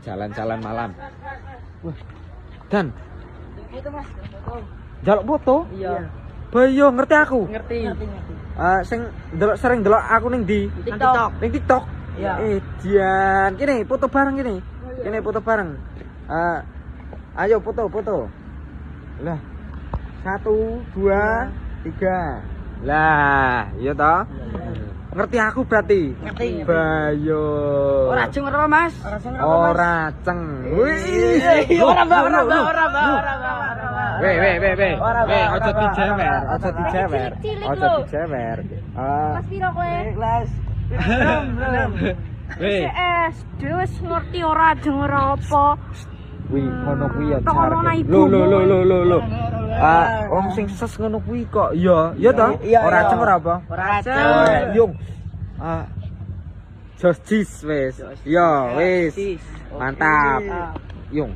jalan-jalan malam. Wah. Dan Foto Mas. Foto. jaluk foto? Iya. Bayo ngerti aku. Ngerti. Sing sering delok aku ning di TikTok. ning TikTok. Iya. Dian, kene foto bareng kene. Kene foto bareng. Ayo foto. Lah. 1 2 3. Lah, iya toh? Ngerti aku berarti. Ngerti. Bayo. Ora jeng ora Mas. Ora ceng. Wih. Ora Mbak. Weh, Ora, Mbak. ojo dijewer. Ojo dijewer. Mas piro kowe? Kelas. Weh, SD wis ngerti ora jeng ora apa. wih ngono kuwi ya Tolong jarene. ibu. Lho. Wong sing ses ngono kuwi kok. Iya toh? Iya, Ora iya. ceng ora apa? Ora Oh, jeng. Yung. Jos jis wis. Yo, wis. Jis. Mantap. Oke. Yung.